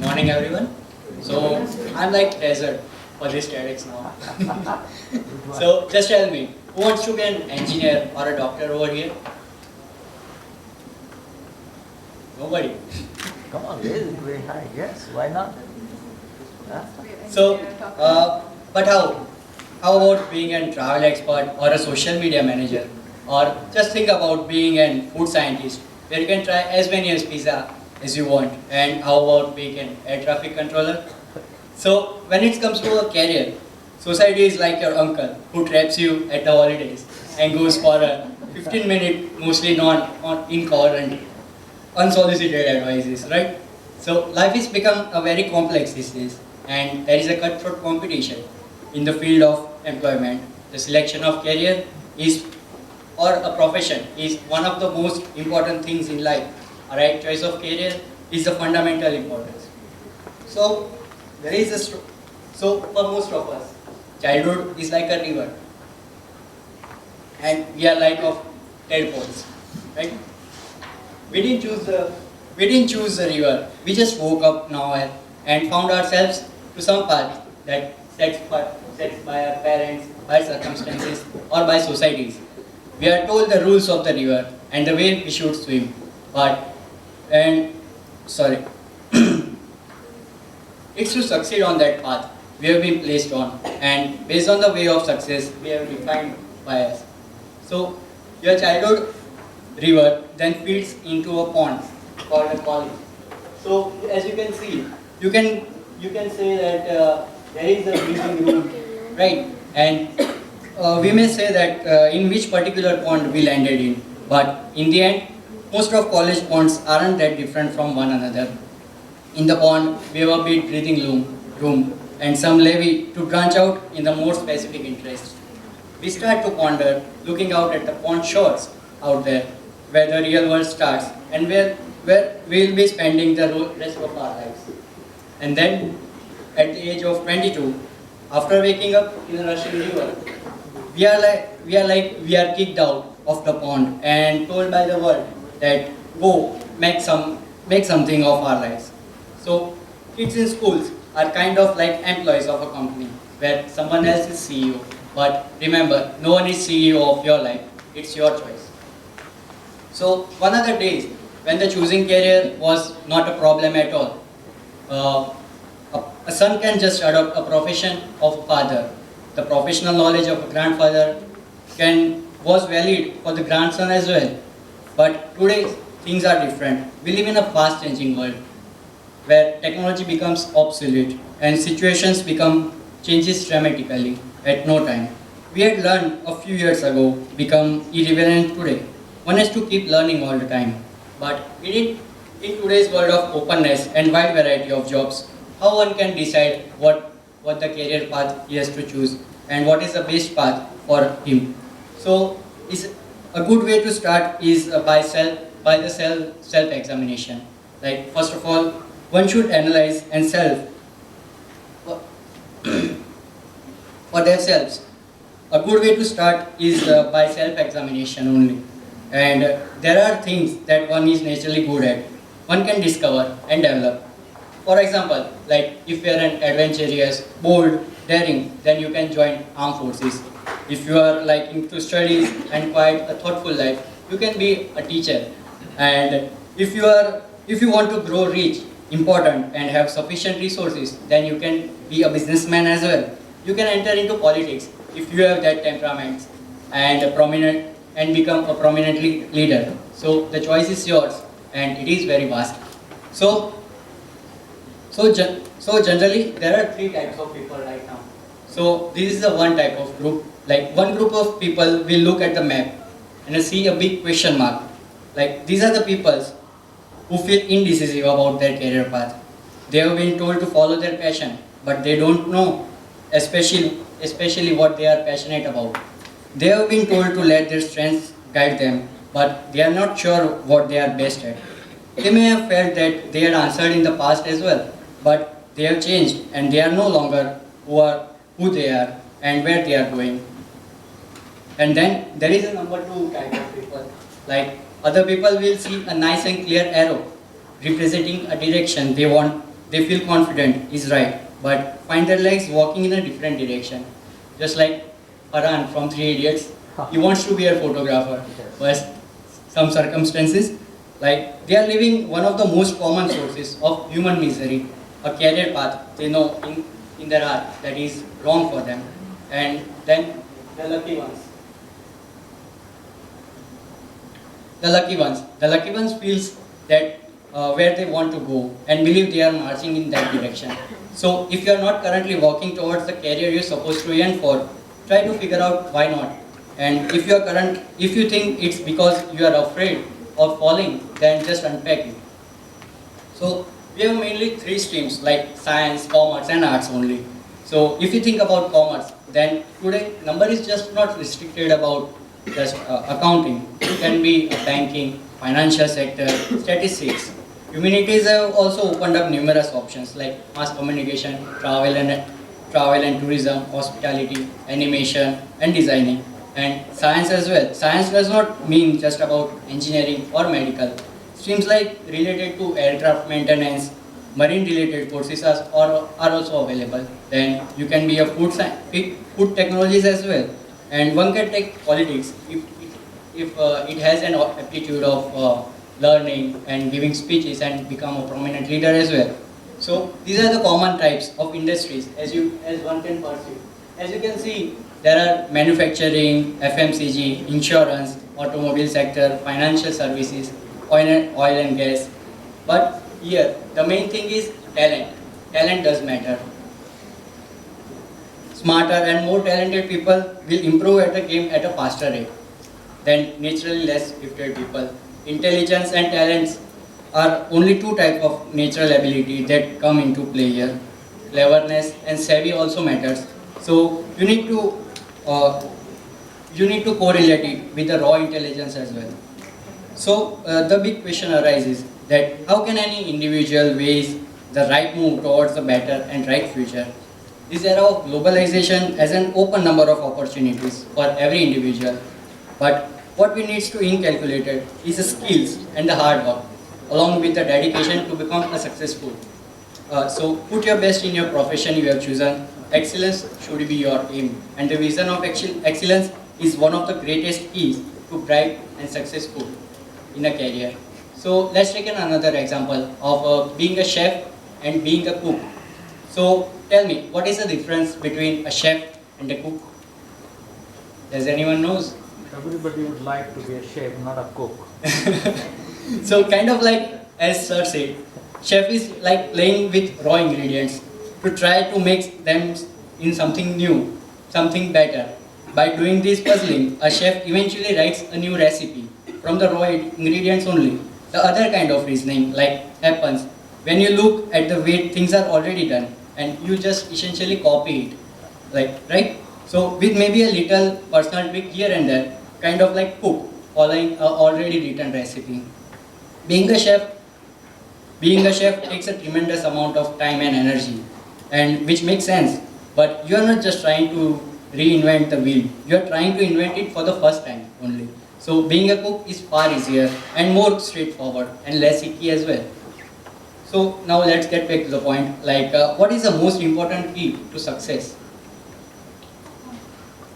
Morning everyone. So I'm like desert for this TEDx now. So just tell me, who wants to be an engineer or a doctor over here? Nobody. Come on, raise it very high. Yes, why not? Huh? So, but how? How about being a travel expert or a social media manager? Or just think about being a food scientist where you can try as many as pizza as you want. And how about being an air traffic controller? So when it comes to a career, society is like your uncle who traps you at the holidays and goes for a 15-minute, mostly incoherent, unsolicited advices, right? So life has become a very complex these days, and there is a cutthroat competition in the field of employment. The selection of career is or a profession is one of the most important things in life. A right choice of career is the fundamental importance. So there is so for most of us, childhood is like a river, and we are like of tadpoles, right? We didn't choose the river. We just woke up now and found ourselves to some path that sets by our parents, by circumstances, or by societies. We are told the rules of the river and the way we should swim. But and sorry, it's to succeed on that path we have been placed on, and based on the way of success we have defined by us. So your childhood river then feeds into a pond called a college. So as you can see, you can say that there is a breathing room, right? And we may say that in which particular pond we landed in, but in the end, most of college ponds aren't that different from one another. In the pond, we have a big breathing room and some levee to branch out in the more specific interests. We start to ponder, looking out at the pond shores out there, where the real world starts and where we'll be spending the rest of our lives. And then, at the age of 22, after waking up in a rushing river, we are kicked out of the pond and told by the world that go make something of our lives. So kids in schools are kind of like employees of a company where someone else is CEO. But remember, no one is CEO of your life. It's your choice. So one of the days when the choosing career was not a problem at all, uh, a son can just adopt a profession of a father. The professional knowledge of a grandfather was valid for the grandson as well. But today things are different. We live in a fast changing world where technology becomes obsolete and situations become changes dramatically at no time. We had learned a few years ago become irrelevant today. One has to keep learning all the time. But in today's world of openness and wide variety of jobs, how one can decide what the career path he has to choose and what is the best path for him. So is a good way to start is by the self examination. Like first of all, one should analyze and self for themselves. A good way to start is by self examination only. And there are things that one is naturally good at. One can discover and develop. For example, like if you are an adventurous, bold, daring, then you can join armed forces. If you are like into studies and quite a thoughtful life, you can be a teacher. And if you want to grow rich, important, and have sufficient resources, then you can be a businessman as well. You can enter into politics if you have that temperament and become a prominent leader. So the choice is yours, and it is very vast. So so generally, there are three types of people right now. So this is the one type of group. Like one group of people will look at the map and see a big question mark. Like these are the peoples who feel indecisive about their career path. They have been told to follow their passion, but they don't know, especially what they are passionate about. They have been told to let their strengths guide them, but they are not sure what they are best at. They may have felt that they had answered in the past as well, but they have changed and they are no longer who they are and where they are going. And then there is a number two type of people. Like other people will see a nice and clear arrow representing a direction they feel confident is right, but find their legs walking in a different direction. Just like Farhan from Three Idiots, he wants to be a photographer, but some circumstances, like they are living one of the most common sources of human misery, a career path they know in their heart that is wrong for them. And then the lucky ones. The lucky ones feels that where they want to go and believe they are marching in that direction. So if you are not currently walking towards the career you're supposed to aim for, try to figure out why not. And if you think it's because you are afraid of falling, then just unpack it. So we have mainly three streams like science, commerce and arts only. So if you think about commerce, then today number is just not restricted about just accounting. It can be banking, financial sector, statistics. Humanities have also opened up numerous options like mass communication, travel and tourism, hospitality, animation and designing. And science as well. Science does not mean just about engineering or medical. Streams like related to aircraft maintenance, marine related courses are also available. Then you can be a food technologies as well. And one can take politics if it has an aptitude of learning and giving speeches and become a prominent leader as well. So these are the common types of industries as one can pursue. As you can see, there are manufacturing, FMCG, insurance, automobile sector, financial services, oil and gas. But here, the main thing is talent. Talent does matter. Smarter and more talented people will improve at the game at a faster rate than naturally less gifted people. Intelligence and talents are only two types of natural ability that come into play here. Cleverness and savvy also matters. So uh, you need to correlate it with the raw intelligence as well. So the big question arises that how can any individual ways the right move towards a better and right future? This era of globalization has an open number of opportunities for every individual, but what we need to incalculated is the skills and the hard work, along with the dedication to become a successful. So put your best in your profession you have chosen. Excellence should be your aim, and the vision of excellence is one of the greatest keys to bright and successful in a career. So let's take another example of being a chef and being a cook. So tell me, what is the difference between a chef and a cook? Does anyone knows? Everybody would like to be a chef, not a cook. So kind of like as sir said, chef is like playing with raw ingredients to try to make them in something new, something better. By doing this puzzling, a chef eventually writes a new recipe from the raw ingredients only. The other kind of reasoning like happens when you look at the way things are already done and you just essentially copy it, like right. So with maybe a little personal tweak here and there, kind of like cook following a already written recipe. Being a chef, being a chef takes a tremendous amount of time and energy, and which makes sense. But you are not just trying to reinvent the wheel; you are trying to invent it for the first time only. So being a cook is far easier and more straightforward and less icky as well. So now let's get back to the point. Like, what is the most important key to success?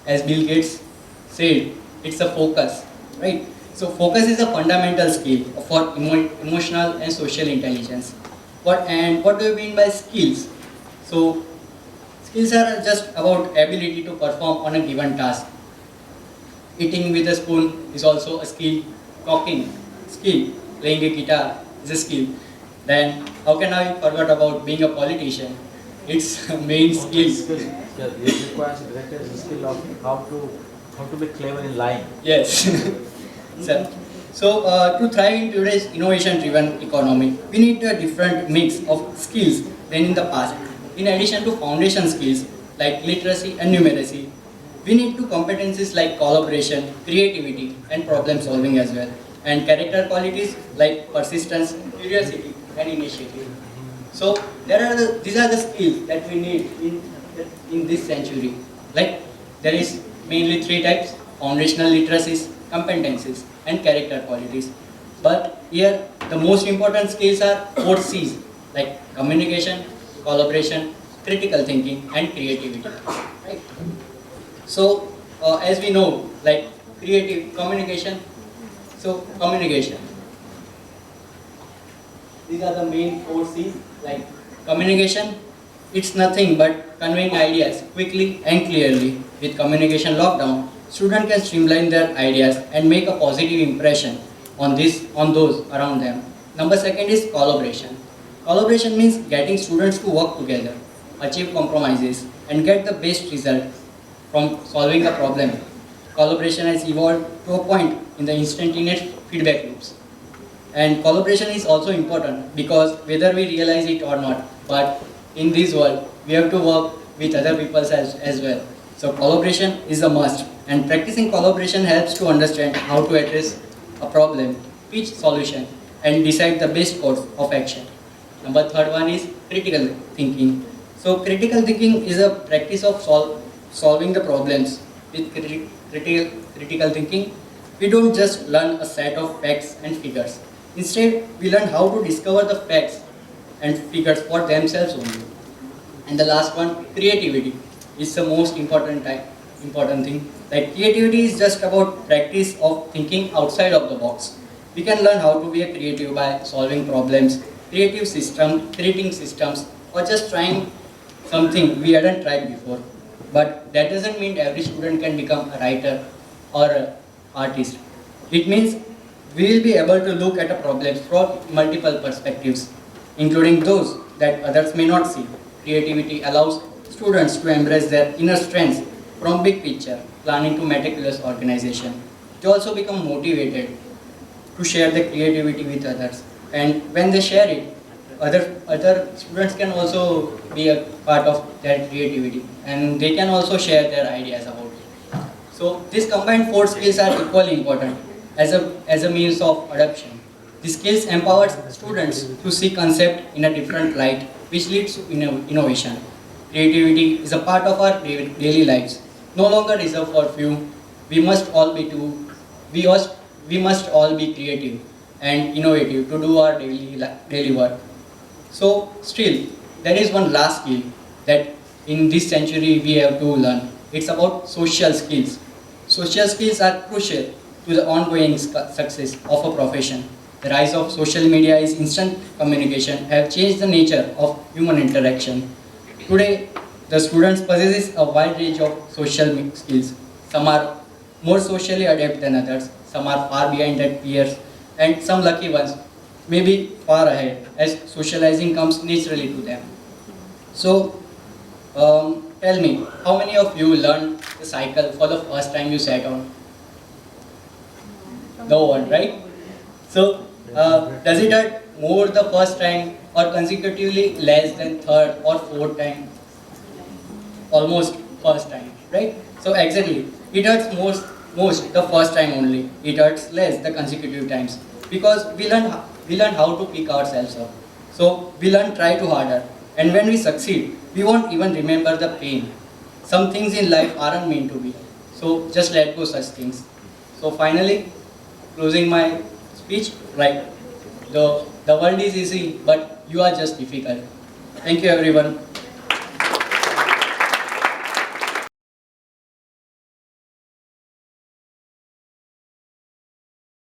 As Bill Gates said, it's a focus, right? So focus is a fundamental skill for emotional and social intelligence. What do you mean by skills? So skills are just about ability to perform on a given task. Eating with a spoon is also a skill. Talking, skill. Playing a guitar is a skill. Then how can I forget about being a politician? It's a main skill. Yeah, it requires greatest skill of how to be clever in lying. Yes. So to thrive in today's innovation-driven economy, we need a different mix of skills than in the past. In addition to foundation skills like literacy and numeracy, we need two competencies like collaboration, creativity, and problem solving as well, and character qualities like persistence, curiosity, and initiative. So these are the skills that we need in this century. Like there is mainly three types: foundational literacies, competencies, and character qualities. But here the most important skills are 4 C's: like communication, collaboration, critical thinking, and creativity. Right? So, as we know, like creative communication. So, communication. These are the main four C's. Like communication, it's nothing but conveying ideas quickly and clearly. With communication lockdown, students can streamline their ideas and make a positive impression on those around them. Number second is collaboration. Collaboration means getting students to work together, achieve compromises, and get the best result from solving a problem. Collaboration has evolved to a point in the instantaneous feedback loops. And collaboration is also important because whether we realize it or not, but in this world, we have to work with other people as well. So collaboration is a must, and practicing collaboration helps to understand how to address a problem, pitch solution, and decide the best course of action. Number third one is critical thinking. So critical thinking is a practice of solving the problems. With critical thinking, we don't just learn a set of facts and figures. Instead, we learn how to discover the facts and figures for themselves only. And the last one, creativity, is the most important thing. Like creativity is just about practice of thinking outside of the box. We can learn how to be a creative by solving problems, creating systems, or just trying something we hadn't tried before. But that doesn't mean every student can become a writer or an artist. It means we will be able to look at a problem from multiple perspectives, including those that others may not see. Creativity allows students to embrace their inner strengths from big picture, planning to meticulous organization. They also become motivated to share their creativity with others. And when they share it, other students can also be a part of their creativity, and they can also share their ideas about it. So these combined four skills are equally important as a means of adoption. The skills empowers students to see concept in a different light, which leads to innovation. Creativity is a part of our daily lives, no longer reserved for few. We must all be too, we must all be creative and innovative to do our daily work. So still, there is one last skill that in this century we have to learn. It's about social skills. Social skills are crucial to the ongoing success of a profession. The rise of social media is instant communication have changed the nature of human interaction. Today, the students possesses a wide range of social skills. Some are more socially adept than others, some are far behind their peers, and some lucky ones may be far ahead as socializing comes naturally to them. So, tell me, how many of you learned the cycle for the first time you sat on? No one, right? So, does it hurt more the first time or consecutively less than third or fourth time? Almost first time, right? So exactly, it hurts most the first time only. It hurts less the consecutive times because we learn how to pick ourselves up. So we learn try to harder, and when we succeed, we won't even remember the pain. Some things in life aren't meant to be. So just let go such things. So finally, closing my speech, right? The world is easy, but you are just difficult. Thank you, everyone.